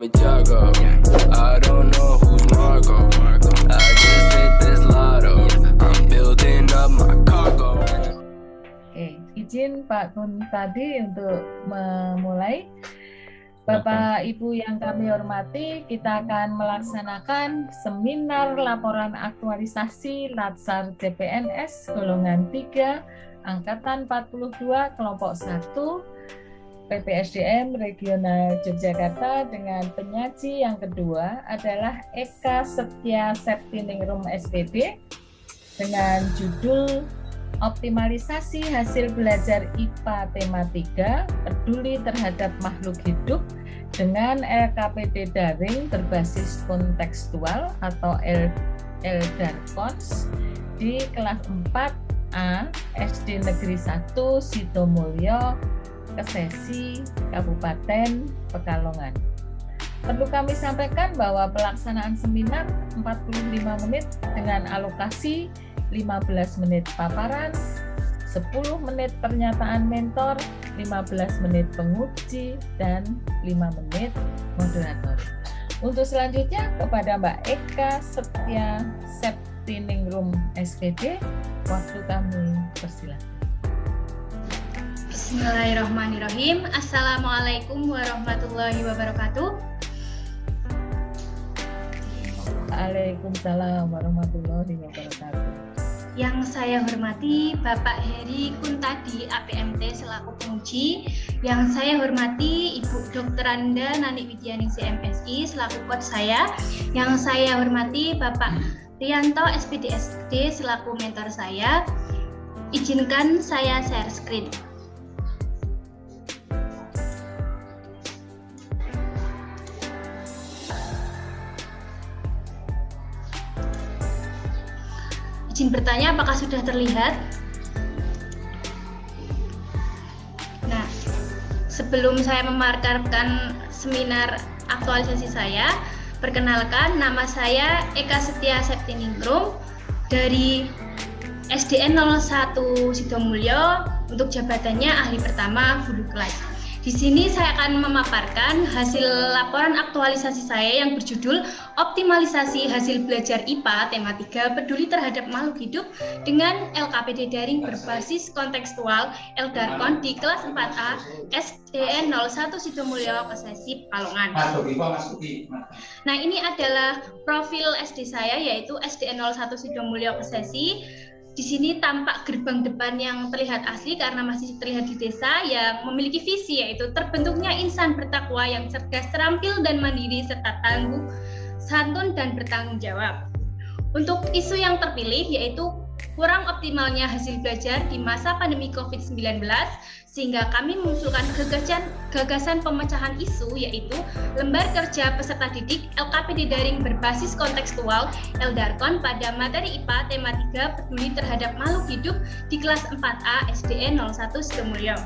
Jago. I don't know who's Marco. I just hit this lotto. I'm building up my cargo. Oke, izin Pak Kun tadi untuk memulai. Bapak Ibu yang kami hormati, kita akan melaksanakan seminar laporan aktualisasi Latsar CPNS golongan 3 angkatan 42 kelompok 1 PPSDM Regional Yogyakarta dengan penyaji yang kedua adalah Eka Setia Septiningrum SPB dengan judul Optimalisasi Hasil Belajar IPA Tema 3 Peduli Terhadap Makhluk Hidup dengan LKPD Daring berbasis kontekstual atau LDARKONS di kelas 4A SD Negeri 1 Sidomulyo, Kesesi, Kabupaten Pekalongan. Perlu kami sampaikan bahwa pelaksanaan seminar 45 menit dengan alokasi 15 menit paparan, 10 menit pernyataan mentor, 15 menit penguji, dan 5 menit moderator. Untuk selanjutnya kepada Mbak Eka Setia Septiningrum SPB, waktu kami persilakan. Bismillahirrahmanirrahim. Assalamualaikum warahmatullahi wabarakatuh. Waalaikumsalam warahmatullahi wabarakatuh. Yang saya hormati Bapak Heri Kuntadi APMT selaku penguji. Yang saya hormati Ibu Dr. Anda Nani Widyaningsih MSI selaku coach saya. Yang saya hormati Bapak Rianto SPDSD selaku mentor saya. Izinkan saya share screen. Izin bertanya, apakah sudah terlihat? Nah, sebelum saya memaparkan seminar aktualisasi saya, perkenalkan nama saya Eka Setia Septiningrum dari SDN 01 Sidomulyo, untuk jabatannya ahli pertama guru kelas. Di sini saya akan memaparkan hasil laporan aktualisasi saya yang berjudul Optimalisasi Hasil Belajar IPA Tema 3 Peduli Terhadap Makhluk Hidup dengan LKPD Daring berbasis kontekstual LDARKON di kelas 4A SDN 01 Sidomulyo, Kesesi, Pekalongan. Nah, ini adalah profil SD saya, yaitu SDN 01 Sidomulyo, Kesesi. Di sini tampak gerbang depan yang terlihat asli karena masih terlihat di desa, yang memiliki visi yaitu terbentuknya insan bertakwa yang cerdas, terampil, dan mandiri serta tangguh, santun, dan bertanggung jawab. Untuk isu yang terpilih yaitu kurang optimalnya hasil belajar di masa pandemi COVID-19, sehingga kami mengusulkan gagasan pemecahan isu yaitu lembar kerja peserta didik LKPD Daring berbasis kontekstual LDARKON pada materi IPA Tema 3 Peduli Terhadap Makhluk Hidup di kelas 4A SDN 01 Sidomulyo.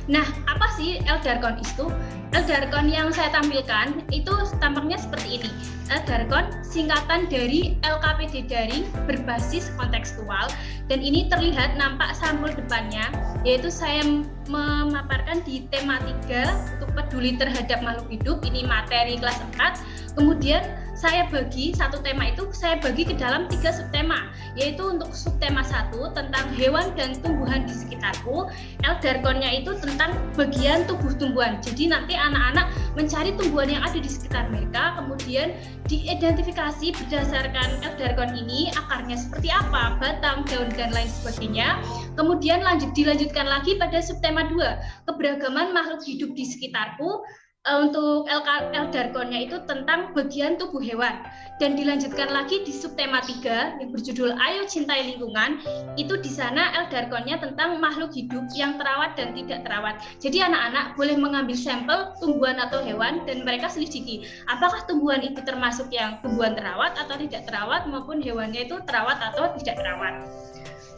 Nah, apa sih LDARKON itu? LDARKON yang saya tampilkan itu tampaknya seperti ini. LDARKON singkatan dari LKPD Daring berbasis kontekstual, dan ini terlihat nampak sampul depannya, yaitu saya memaparkan di tema 3 untuk peduli terhadap makhluk hidup, ini materi kelas 4. Kemudian saya bagi satu tema itu saya bagi ke dalam 3 subtema, yaitu untuk subtema 1 tentang hewan dan tumbuhan di sekitarku. LDARKON-nya itu tentang bagian tubuh tumbuhan. Jadi nanti anak-anak mencari tumbuhan yang ada di sekitar mereka, kemudian diidentifikasi berdasarkan LDARKON ini akarnya seperti apa, batang, daun, dan lain sebagainya. Kemudian dilanjutkan lagi pada subtema 2, keberagaman makhluk hidup di sekitarku. Untuk LDARKON-nya itu tentang bagian tubuh hewan, dan dilanjutkan lagi di subtema 3 yang berjudul Ayo Cintai Lingkungan. Itu di sana LDARKON-nya tentang makhluk hidup yang terawat dan tidak terawat. Jadi anak-anak boleh mengambil sampel tumbuhan atau hewan dan mereka selidiki apakah tumbuhan itu termasuk yang tumbuhan terawat atau tidak terawat, maupun hewannya itu terawat atau tidak terawat.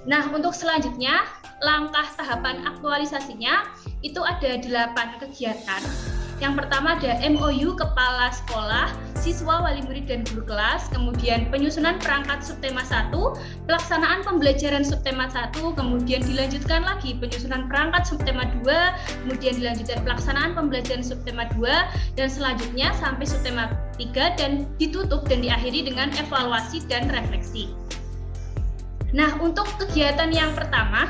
Nah, untuk selanjutnya langkah tahapan aktualisasinya itu ada 8 kegiatan. Yang pertama ada MOU Kepala Sekolah, Siswa, Wali Murid, dan Guru Kelas, kemudian penyusunan perangkat subtema 1, pelaksanaan pembelajaran subtema 1, kemudian dilanjutkan lagi penyusunan perangkat subtema 2, kemudian dilanjutkan pelaksanaan pembelajaran subtema 2, dan selanjutnya sampai subtema 3, dan ditutup dan diakhiri dengan evaluasi dan refleksi. Nah, untuk kegiatan yang pertama,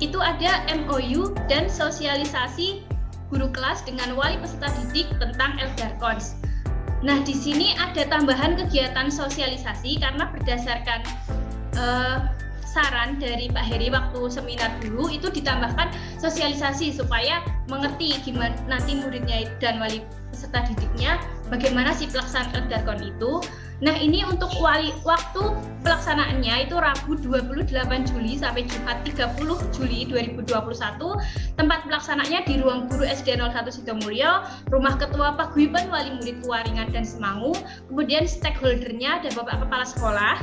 itu ada MOU dan sosialisasi guru kelas dengan wali peserta didik tentang Eldarkons. Nah, di sini ada tambahan kegiatan sosialisasi karena berdasarkan saran dari Pak Heri waktu seminar dulu, itu ditambahkan sosialisasi supaya mengerti gimana nanti muridnya dan wali peserta didiknya bagaimana sih pelaksanaan Eldarkon itu. Nah, ini untuk waktu pelaksanaannya itu Rabu 28 Juli sampai Jumat 30 Juli 2021. Tempat pelaksanaannya di Ruang Guru SD 01 Sidomulyo, Rumah Ketua Paguyuban Wali Murid Waringan dan Semangu. Kemudian stakeholdernya ada Bapak Kepala Sekolah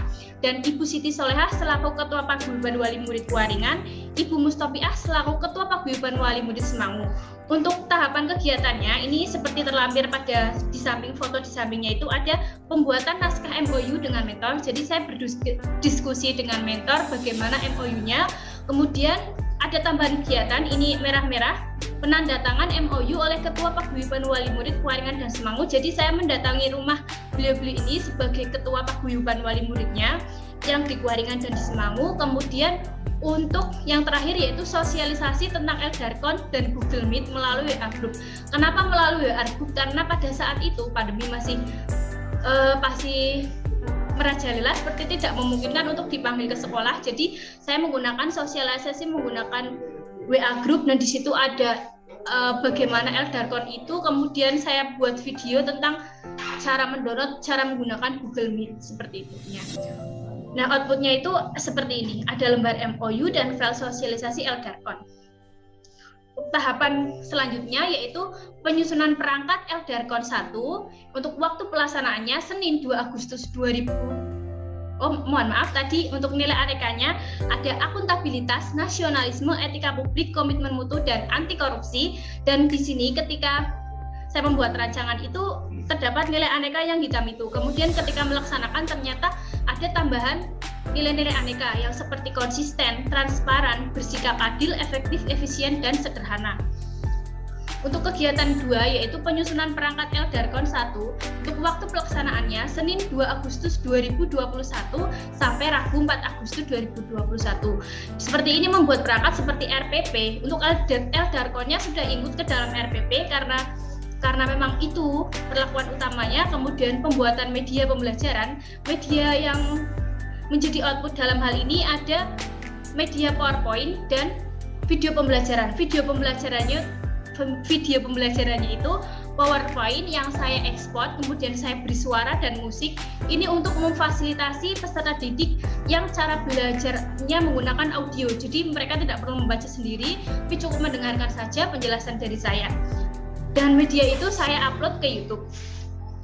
dan Ibu Siti Solehah selaku Ketua Paguyuban Wali Murid Waringan, Ibu Mustopiah selaku Ketua Paguyuban Wali Murid Semangu. Untuk tahapan kegiatannya ini seperti terlampir pada di samping foto di sampingnya itu ada pembuatan naskah MOU dengan mentor. Jadi saya berdiskusi dengan mentor bagaimana MOU-nya. Kemudian ada tambahan kegiatan ini merah-merah, penandatangan MOU oleh Ketua Paguyuban Wali Murid Waringan dan Semangu. Jadi saya mendatangi rumah beliau-beliau ini sebagai Ketua Paguyuban Wali Muridnya yang di Waringan dan di Semangu. Kemudian untuk yang terakhir yaitu sosialisasi tentang Eldarkon dan Google Meet melalui WA Group. Kenapa melalui WA Group? Karena pada saat itu pandemi masih merajalela, seperti tidak memungkinkan untuk dipanggil ke sekolah. Jadi saya menggunakan sosialisasi menggunakan WA Group, dan di situ ada bagaimana Eldarkon itu. Kemudian saya buat video tentang cara mendownload, cara menggunakan Google Meet seperti itu ya. Nah, outputnya itu seperti ini, ada lembar MOU dan file sosialisasi Eldarkon. Tahapan selanjutnya yaitu penyusunan perangkat Eldarkon 1 untuk waktu pelaksanaannya Senin 2 Agustus 2000. Tadi untuk nilai anekanya ada akuntabilitas, nasionalisme, etika publik, komitmen mutu, dan anti korupsi. Dan di sini ketika saya membuat rancangan itu terdapat nilai aneka yang hitam itu. Kemudian ketika melaksanakan ternyata ada tambahan nilai-nilai aneka yang seperti konsisten, transparan, bersikap adil, efektif, efisien, dan sederhana. Untuk kegiatan 2 yaitu penyusunan perangkat Eldarkon 1 untuk waktu pelaksanaannya Senin 2 Agustus 2021 sampai Rabu 4 Agustus 2021. Seperti ini membuat perangkat seperti RPP. Untuk Eldarkonnya sudah ikut ke dalam RPP karena memang itu perlakuan utamanya. Kemudian pembuatan media pembelajaran, media yang menjadi output dalam hal ini ada media PowerPoint dan video pembelajaran. Video pembelajarannya itu PowerPoint yang saya ekspor, kemudian saya beri suara dan musik. Ini untuk memfasilitasi peserta didik yang cara belajarnya menggunakan audio. Jadi mereka tidak perlu membaca sendiri, tapi cukup mendengarkan saja penjelasan dari saya. Dan media itu saya upload ke YouTube.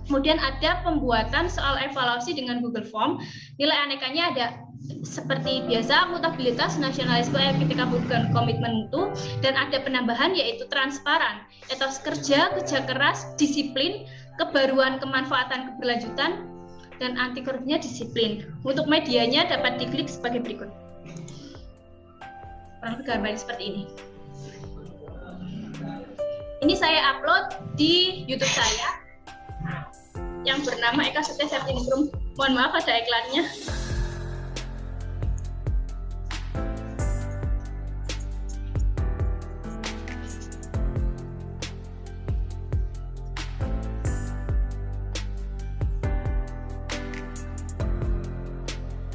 Kemudian ada pembuatan soal evaluasi dengan Google Form. Nilai anekanya ada seperti biasa, akuntabilitas, nasionalisme, etika publik, komitmen mutu, dan ada penambahan yaitu transparan, etos kerja keras, disiplin, kebaruan, kemanfaatan, keberlanjutan, dan anti korupsinya disiplin. Untuk medianya dapat diklik sebagai berikut. Kurang lebih gambarnya seperti ini. Ini saya upload di YouTube saya yang bernama Eka Setia Septiningrum. Mohon maaf ada iklannya.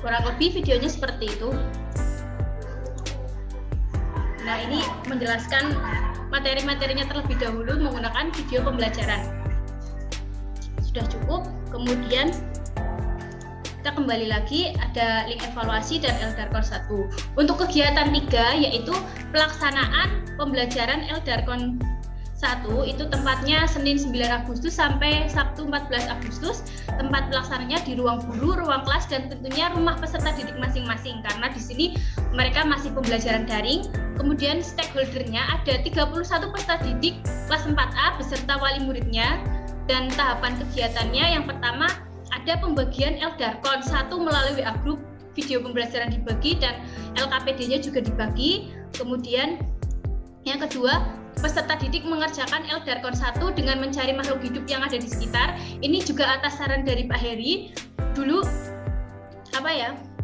Kurang lebih videonya seperti itu. Nah, ini menjelaskan materi-materinya terlebih dahulu menggunakan video pembelajaran. Sudah cukup. Kemudian kita kembali lagi, ada link evaluasi dan Eldarkon 1. Untuk kegiatan 3 yaitu pelaksanaan pembelajaran Eldarkon 1 itu tempatnya Senin 9 Agustus sampai Sabtu 14 Agustus. Tempat pelaksananya di ruang guru, ruang kelas, dan tentunya rumah peserta didik masing-masing karena di sini mereka masih pembelajaran daring. kemudian stakeholdernya ada 31 peserta didik kelas 4A beserta wali muridnya, dan tahapan kegiatannya yang pertama ada pembagian LDARKON 1 melalui WA Group, video pembelajaran dibagi dan LKPD-nya juga dibagi. Kemudian yang kedua, peserta didik mengerjakan LDARKON 1 dengan mencari makhluk hidup yang ada di sekitar. Ini juga atas saran dari Pak Heri. Dulu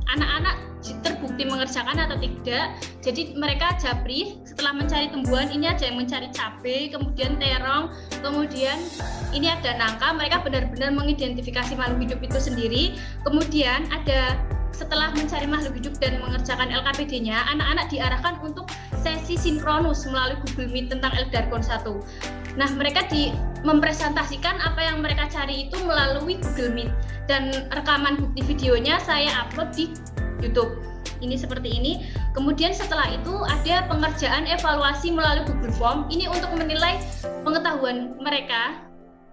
anak-anak terbukti mengerjakan atau tidak. Jadi mereka japri setelah mencari tumbuhan, ini ada yang mencari cabai, kemudian terong, kemudian ini ada nangka. Mereka benar-benar mengidentifikasi makhluk hidup itu sendiri. Kemudian ada setelah mencari makhluk hidup dan mengerjakan LKPD-nya, anak-anak diarahkan untuk sesi sinkronus melalui Google Meet tentang LDARKON 1. Nah, mereka mempresentasikan apa yang mereka cari itu melalui Google Meet, dan rekaman bukti videonya saya upload di YouTube. Ini seperti ini. Kemudian setelah itu ada pengerjaan evaluasi melalui Google Form. Ini untuk menilai pengetahuan mereka.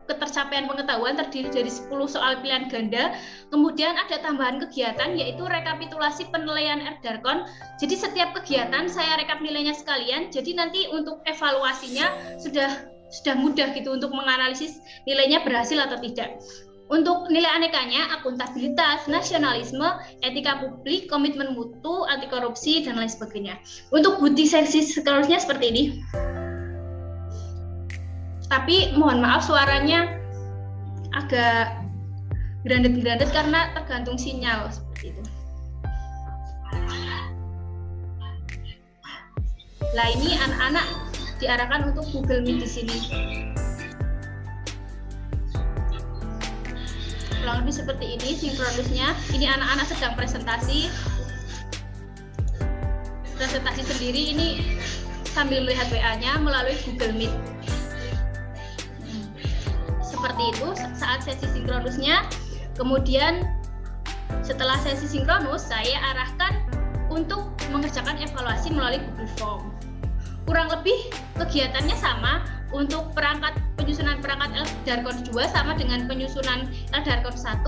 Ketercapaian pengetahuan terdiri dari 10 soal pilihan ganda. Kemudian ada tambahan kegiatan yaitu rekapitulasi penilaian LDARKON. Jadi setiap kegiatan saya rekap nilainya sekalian. Jadi nanti untuk evaluasinya sudah mudah gitu untuk menganalisis nilainya berhasil atau tidak. Untuk nilai anekanya, akuntabilitas, nasionalisme, etika publik, komitmen mutu, anti korupsi, dan lain sebagainya. Untuk bukti sesi seterusnya seperti ini. Tapi mohon maaf suaranya agak gerandet-gerandet karena tergantung sinyal seperti itu. Nah, ini anak-anak diarahkan untuk Google Meet di sini. Kurang lebih seperti ini sinkronusnya. Ini anak-anak sedang presentasi sendiri, ini sambil melihat WA-nya melalui Google Meet. Seperti itu saat sesi sinkronusnya. Kemudian setelah sesi sinkronus saya arahkan untuk mengerjakan evaluasi melalui Google Form. Kurang lebih kegiatannya sama. Untuk penyusunan perangkat LDARKON 2 sama dengan penyusunan LDARKON 1,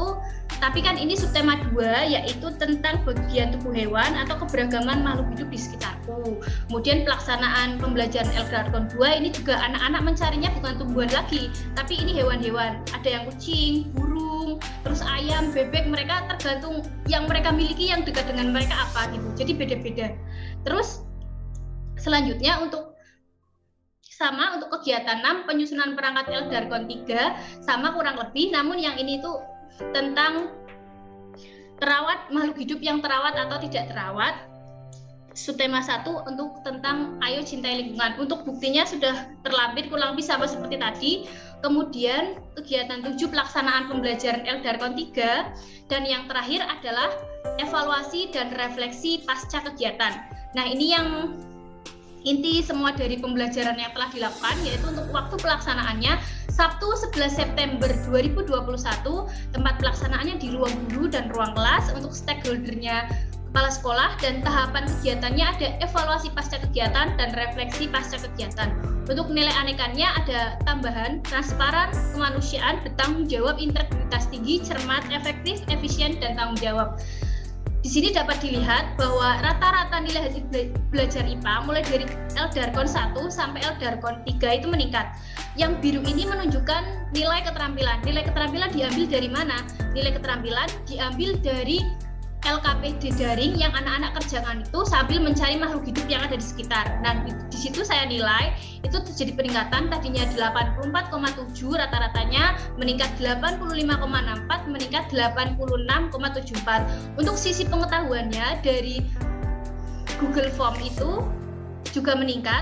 tapi kan ini subtema 2 yaitu tentang bagian tubuh hewan atau keberagaman makhluk hidup di sekitarku. Kemudian pelaksanaan pembelajaran LDARKON 2 ini juga anak-anak mencarinya bukan tumbuhan lagi, tapi ini hewan-hewan. Ada yang kucing, burung, terus ayam, bebek, mereka tergantung yang mereka miliki yang dekat dengan mereka apa gitu. Jadi beda-beda. Terus selanjutnya untuk kegiatan 6 penyusunan perangkat LDARKON 3 sama kurang lebih, namun yang ini tuh tentang terawat makhluk hidup yang terawat atau tidak terawat. Subtema 1 untuk tentang ayo cintai lingkungan. Untuk buktinya sudah terlampir kurang lebih sama seperti tadi. Kemudian kegiatan 7 pelaksanaan pembelajaran LDARKON 3, dan yang terakhir adalah evaluasi dan refleksi pasca kegiatan. Nah, ini yang inti semua dari pembelajaran yang telah dilakukan, yaitu untuk waktu pelaksanaannya Sabtu 11 September 2021, tempat pelaksanaannya di ruang guru dan ruang kelas, untuk stakeholdernya kepala sekolah, dan tahapan kegiatannya ada evaluasi pasca kegiatan dan refleksi pasca kegiatan. Untuk nilai anekannya ada tambahan transparan, kemanusiaan, bertanggung jawab, integritas tinggi, cermat, efektif, efisien, dan tanggung jawab. Di sini dapat dilihat bahwa rata-rata nilai hasil belajar IPA mulai dari LDARKON 1 sampai LDARKON 3 itu meningkat. Yang biru ini menunjukkan nilai keterampilan. Nilai keterampilan diambil dari mana? Nilai keterampilan diambil dari LKPD daring yang anak-anak kerjakan itu sambil mencari makhluk hidup yang ada di sekitar. Nah, di situ saya nilai itu terjadi peningkatan, tadinya 84,7 rata-ratanya meningkat 85,64 meningkat 86,74. Untuk sisi pengetahuannya dari Google Form itu juga meningkat,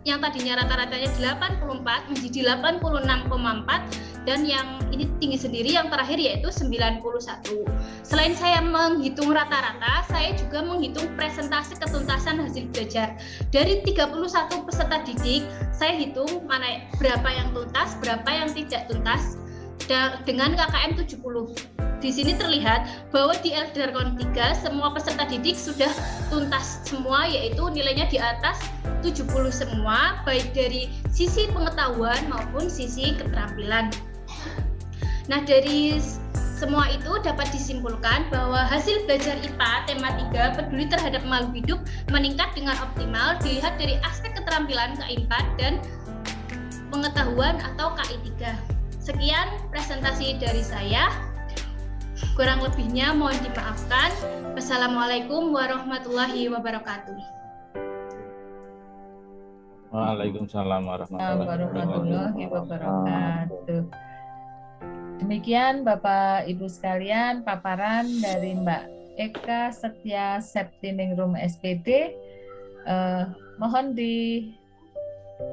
yang tadinya rata-ratanya 84 menjadi 86,4, dan yang ini tinggi sendiri yang terakhir yaitu 91. Selain saya menghitung rata-rata, saya juga menghitung presentasi ketuntasan hasil belajar. Dari 31 peserta didik, saya hitung mana berapa yang tuntas, berapa yang tidak tuntas dengan KKM 70. Di sini terlihat bahwa di LDARKON 3 semua peserta didik sudah tuntas semua, yaitu nilainya di atas 70 semua, baik dari sisi pengetahuan maupun sisi keterampilan. Nah, dari Semua itu dapat disimpulkan bahwa hasil belajar IPA tema 3 peduli terhadap makhluk hidup meningkat dengan optimal dilihat dari aspek keterampilan KI 4 dan pengetahuan atau KI 3. Sekian presentasi dari saya. Kurang lebihnya mohon dimaafkan. Wassalamualaikum warahmatullahi wabarakatuh. Waalaikumsalam warahmatullahi wabarakatuh. Demikian Bapak Ibu sekalian paparan dari Mbak Eka Setia Septiningrum SPD. Mohon di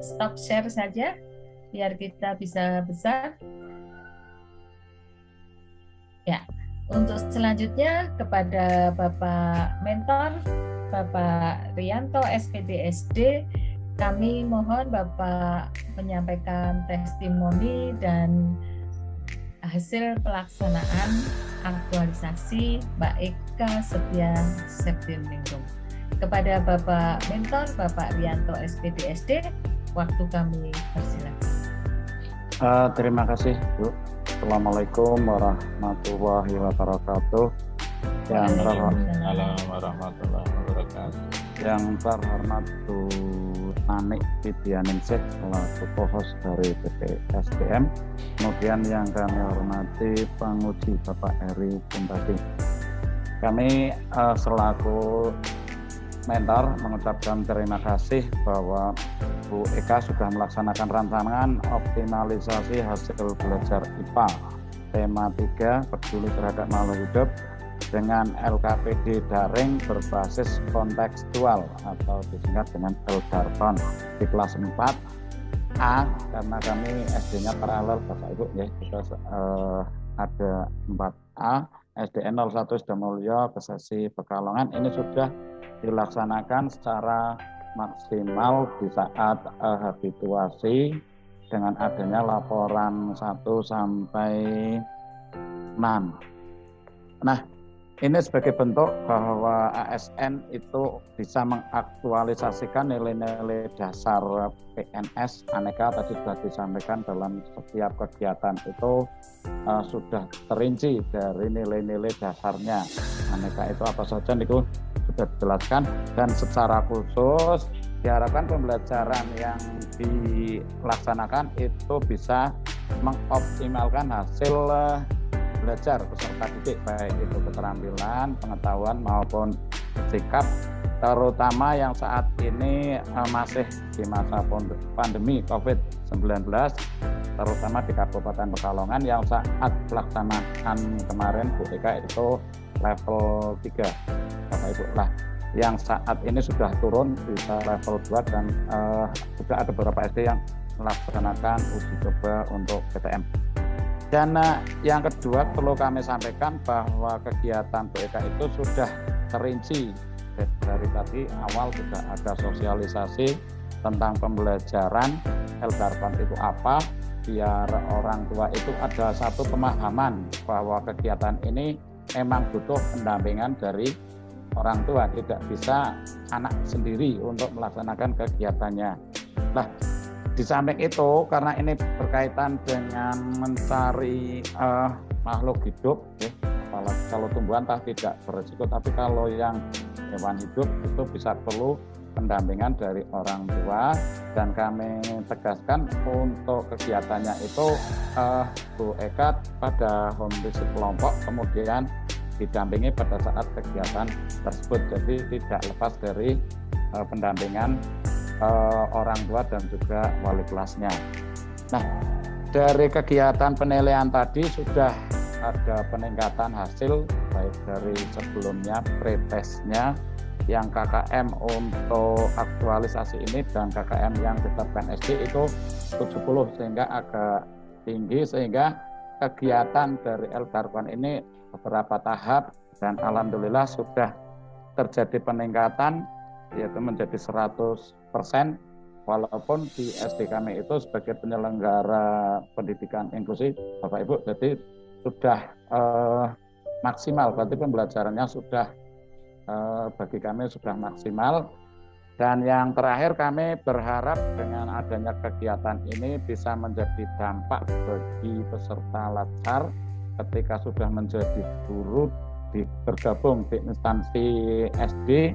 stop share saja biar kita bisa besar. Ya, untuk selanjutnya kepada Bapak Mentor, Bapak Rianto SPD SD, kami mohon Bapak menyampaikan testimoni dan hasil pelaksanaan aktualisasi Mbak Eka Setia Septiningrum. Kepada Bapak Mentor, Bapak Rianto SPD SD, waktu kami persilakan. Terima kasih Bu. Assalamualaikum warahmatullahi wabarakatuh. Yang terhormat Bu Nanik Widyaningsih selaku co-host dari BPSDM. Kemudian yang kami hormati penguji Bapak Heri Kuntadi. Kami selaku mentor mengucapkan terima kasih bahwa Bu Eka sudah melaksanakan rancangan optimalisasi hasil belajar IPA tema 3 peduli terhadap makhluk hidup dengan LKPD daring berbasis kontekstual atau disingkat dengan LDARKON di kelas 4A, karena kami SD-nya paralel Bapak Ibu ya, kita ada 4A, SDN 01 Sidomulyo Kesesi Pekalongan. Ini sudah dilaksanakan secara maksimal di saat habituasi dengan adanya laporan 1 sampai 6. Nah, ini sebagai bentuk bahwa ASN itu bisa mengaktualisasikan nilai-nilai dasar PNS aneka tadi sudah disampaikan dalam setiap kegiatan itu sudah terinci dari nilai-nilai dasarnya. Aneka itu apa saja itu sudah dijelaskan, dan secara khusus diharapkan pembelajaran yang dilaksanakan itu bisa mengoptimalkan hasil belajar peserta didik, baik itu keterampilan, pengetahuan maupun sikap, terutama yang saat ini masih di masa pandemi COVID-19, terutama di Kabupaten Pekalongan yang saat pelaksanaan kemarin Bu Eka itu level 3 Bapak Ibu lah, yang saat ini sudah turun bisa level 2 dan sudah ada beberapa SD yang melaksanakan uji coba untuk PTM. Dan yang kedua perlu kami sampaikan bahwa kegiatan Bu Eka itu sudah terinci dari tadi awal, sudah ada sosialisasi tentang pembelajaran LDARKON itu apa, biar orang tua itu ada satu pemahaman bahwa kegiatan ini memang butuh pendampingan dari orang tua, tidak bisa anak sendiri untuk melaksanakan kegiatannya. Nah, di samping itu, karena ini berkaitan dengan mencari makhluk hidup, ya, apalagi kalau tumbuhan tidak beresiko, tapi kalau yang hewan hidup itu bisa perlu pendampingan dari orang tua, dan kami tegaskan untuk kegiatannya itu Bu Eka pada home visit kelompok, kemudian didampingi pada saat kegiatan tersebut, jadi tidak lepas dari pendampingan orang tua dan juga wali kelasnya. Nah, dari kegiatan penilaian tadi sudah ada peningkatan hasil baik dari sebelumnya pre-testnya yang KKM untuk aktualisasi ini dan KKM yang ditetapkan SD itu 70, sehingga agak tinggi, sehingga kegiatan dari LDARKON ini beberapa tahap dan alhamdulillah sudah terjadi peningkatan yaitu menjadi 100%, walaupun di SD kami itu sebagai penyelenggara pendidikan inklusif Bapak Ibu, jadi sudah maksimal, berarti pembelajarannya sudah bagi kami sudah maksimal. Dan yang terakhir, kami berharap dengan adanya kegiatan ini bisa menjadi dampak bagi peserta latsar ketika sudah menjadi guru bergabung di instansi SD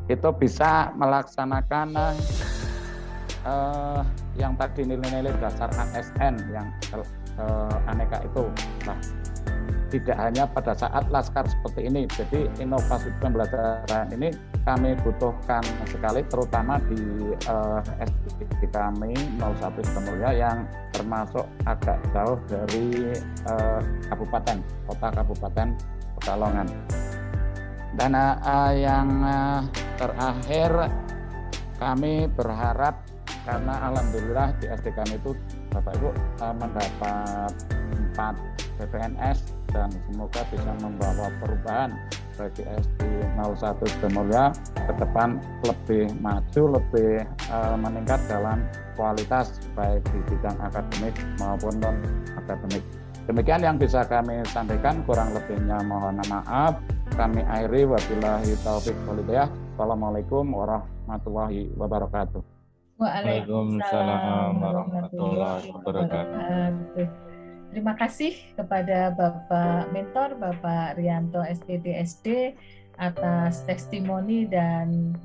itu bisa melaksanakan yang tadi nilai-nilai dasar ASN yang aneka itu. Nah, tidak hanya pada saat laskar seperti ini. Jadi inovasi pembelajaran ini kami butuhkan sekali, terutama di SD kami 01 Sidomulya yang termasuk agak jauh dari kota kabupaten Pekalongan. Dan yang terakhir kami berharap, karena alhamdulillah di SD kami itu Bapak Ibu mendapat 4 PPNS dan semoga bisa membawa perubahan bagi SD 01 Sidomulya ke depan lebih maju, lebih meningkat dalam kualitas baik di bidang akademik maupun non akademik. Demikian yang bisa kami sampaikan, kurang lebihnya mohon maaf. Kami akhiri, wabillahi taufik wal hidayah. Assalamualaikum warahmatullahi wabarakatuh. Waalaikumsalam warahmatullahi wabarakatuh. Terima kasih kepada Bapak Mentor, Bapak Rianto SPDSD atas testimoni dan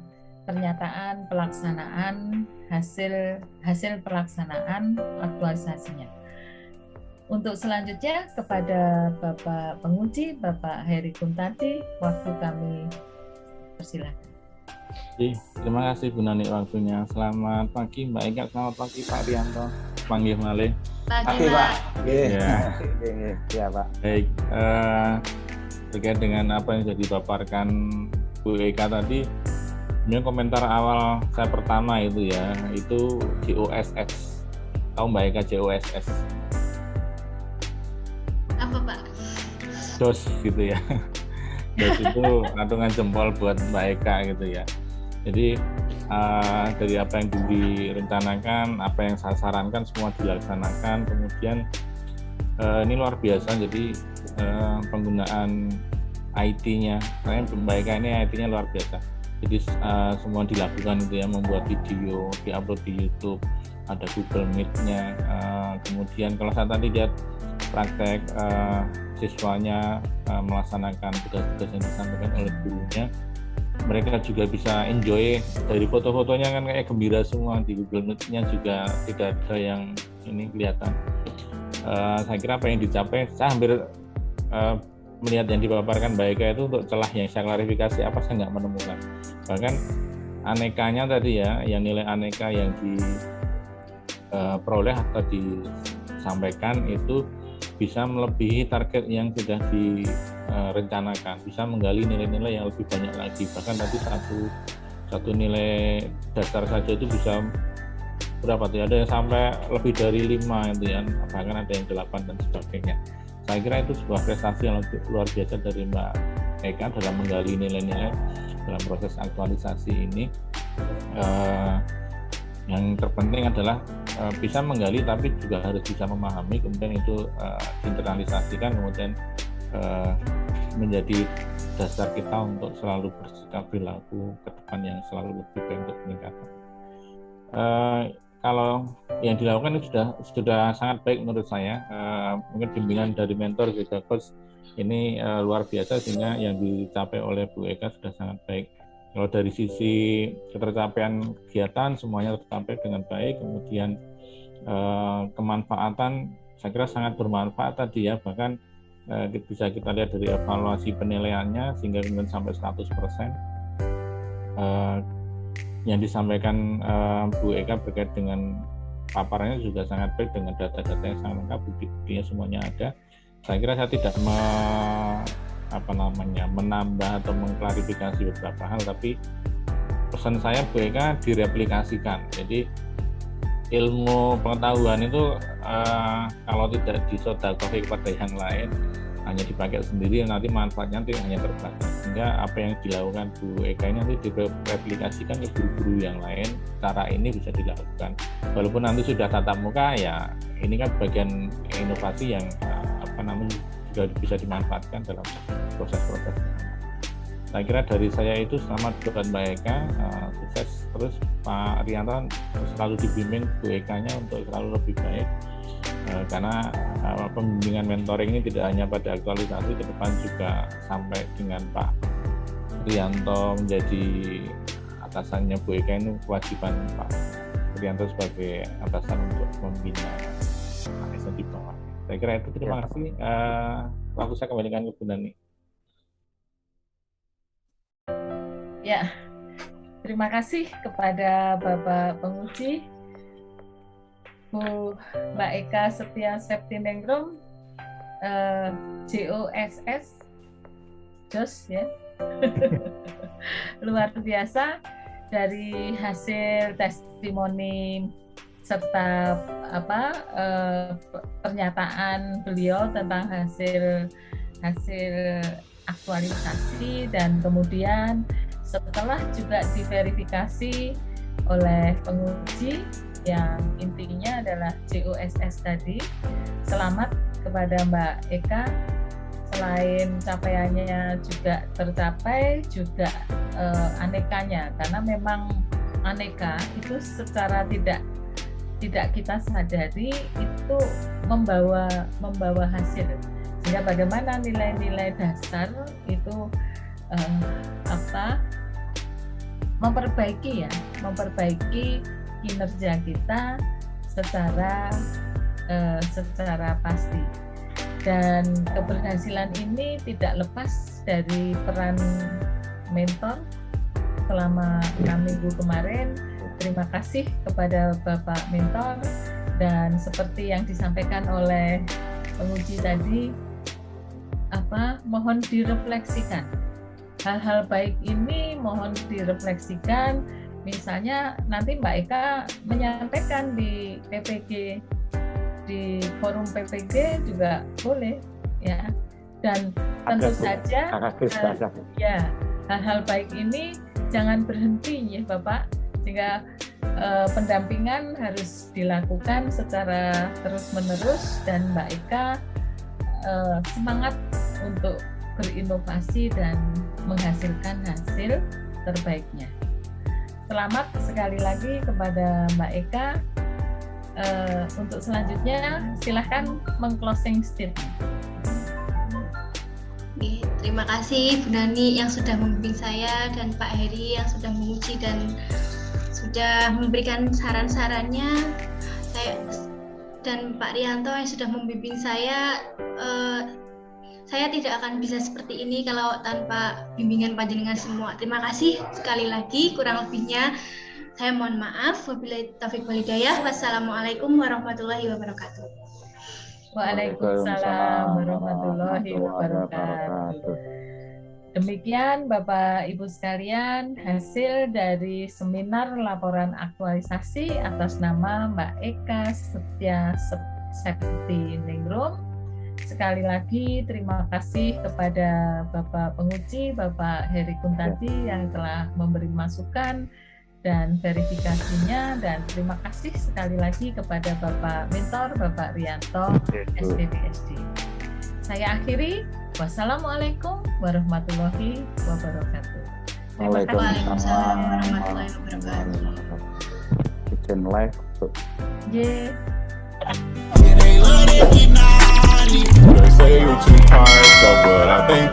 pernyataan pelaksanaan hasil pelaksanaan aktualisasinya. Untuk selanjutnya kepada Bapak Penguji, Bapak Heri Kuntadi, waktu kami persilakan. Terima kasih Bu Nani waktunya. Selamat pagi Mbak Eka, selamat pagi Pak Rianto. Panggil malih. Pagi Pak. Ya Pak. Baik, terkait dengan apa yang sudah dipaparkan Bu Eka tadi, ini komentar awal saya pertama itu ya, itu JOSS. Tahu Mbak Eka JOSS? Apa Pak? JOS gitu ya. JOS itu atungan jempol buat Mbak Eka gitu ya. Jadi dari apa yang direncanakan, apa yang saya sarankan semua dilaksanakan. Kemudian ini luar biasa, jadi penggunaan IT-nya, saya Mbak Eka ini IT-nya luar biasa. Jadi semua dilakukan itu ya, membuat video, diupload di YouTube, ada Google Meet-nya. Kemudian kalau saya tadi lihat praktek siswanya melaksanakan tugas-tugas yang disampaikan oleh gurunya, mereka juga bisa enjoy. Dari foto-fotonya kan kayak gembira semua, di Google Meet-nya juga tidak ada yang ini kelihatan. Saya kira apa yang dicapai, saya hampir melihat yang dipaparkan Mbak Eka itu untuk celah yang saya klarifikasi apa saya nggak menemukan. Bahkan anekanya tadi ya, yang nilai aneka yang diperoleh atau disampaikan itu bisa melebihi target yang sudah direncanakan, bisa menggali nilai-nilai yang lebih banyak lagi. Bahkan tadi satu nilai dasar saja itu bisa berapa tuh? Ada yang sampai lebih dari 5 gitu ya, bahkan ada yang 8 dan sebagainya. Saya kira itu sebuah prestasi yang luar biasa dari Mbak Eka dalam menggali nilai-nilai dalam proses aktualisasi ini. Yang terpenting adalah bisa menggali tapi juga harus bisa memahami, kemudian itu diinternalisasikan, kemudian menjadi dasar kita untuk selalu bersikap perilaku ke depan yang selalu lebih baik untuk peningkatan. Kalau yang dilakukan itu sudah sangat baik menurut saya. Mungkin bimbingan dari mentor juga coach ini luar biasa, sehingga yang dicapai oleh Bu Eka sudah sangat baik. Kalau dari sisi ketercapaian kegiatan semuanya tercapai dengan baik, kemudian kemanfaatan saya kira sangat bermanfaat tadi ya, bahkan bisa kita lihat dari evaluasi penilaiannya sehingga kemudian sampai 100%. Yang disampaikan Bu Eka berkait dengan paparannya juga sangat baik dengan data-data yang sangat lengkap, buktinya semuanya ada. Saya kira saya tidak menambah atau mengklarifikasi beberapa hal, tapi pesan saya Bu Eka direplikasikan. Jadi ilmu pengetahuan itu kalau tidak disodakohi kepada yang lain, hanya dipakai sendiri, nanti manfaatnya nanti hanya terbatas. Sehingga apa yang dilakukan Bu Eka ini nanti direplikasikan ke guru-guru yang lain. Cara ini bisa dilakukan. Walaupun nanti sudah tatap muka, ya ini kan bagian inovasi yang juga bisa dimanfaatkan dalam proses-proses. Saya kira dari saya itu selamat buat Mbak Eka, sukses terus Pak Rianto, selalu dibimbing Bu Eka-nya untuk selalu lebih baik. karena pembimbingan mentoring ini tidak hanya pada aktualisasi, ke depan juga sampai dengan Pak Rianto menjadi atasannya Bu Eka, ini kewajiban Pak Rianto sebagai atasan untuk membina ASN di bawah. Saya kira itu, terima kasih. Lalu saya kembalikan ke Bu Nani. Ya, terima kasih kepada Bapak Penguji, Bu Mbak Eka Setia Septiningrum, JOSS, JOS ya, luar biasa. Dari hasil testimoni serta pernyataan beliau tentang hasil aktualisasi, dan kemudian setelah juga diverifikasi oleh penguji yang intinya adalah JOSS tadi. Selamat kepada Mbak Eka, selain capaiannya juga tercapai, juga anekanya, karena memang aneka itu secara tidak kita sadari itu membawa hasil, sehingga bagaimana nilai-nilai dasar itu memperbaiki kinerja kita secara pasti. Dan keberhasilan ini tidak lepas dari peran mentor selama 6 minggu kemarin. Terima kasih kepada Bapak Mentor, dan seperti yang disampaikan oleh penguji tadi, mohon direfleksikan. Hal-hal baik ini mohon direfleksikan. Misalnya nanti Mbak Eka menyampaikan di PPG, di forum PPG juga boleh ya. Dan tentu saja hal-hal baik ini jangan berhenti ya Bapak, sehingga pendampingan harus dilakukan secara terus-menerus, dan Mbak Eka semangat untuk berinovasi dan menghasilkan hasil terbaiknya. Selamat sekali lagi kepada Mbak Eka. Untuk selanjutnya silahkan meng-closing statement. Terima kasih Bu Nani yang sudah membimbing saya, dan Pak Heri yang sudah menguji dan sudah memberikan saran-sarannya. Dan Pak Rianto yang sudah membimbing saya. Saya tidak akan bisa seperti ini kalau tanpa bimbingan panjenengan semua. Terima kasih sekali lagi, kurang lebihnya saya mohon maaf. Wabillahi taufiq wal hidayah. Wassalamualaikum warahmatullahi wabarakatuh. Waalaikumsalam warahmatullahi wabarakatuh. Demikian Bapak Ibu sekalian, hasil dari seminar laporan aktualisasi atas nama Mbak Eka Setia Septiningrum. Sekali lagi terima kasih kepada Bapak Penguji, Bapak Heri Kuntadi yang telah memberi masukan dan verifikasinya, dan terima kasih sekali lagi kepada Bapak Mentor, Bapak Rianto, SPDSD. Saya akhiri, wassalamualaikum warahmatullahi wabarakatuh. Terima kasih. Waalaikumsalam warahmatullahi wabarakatuh. Izin live. Yeah. They say you're too hard, but I think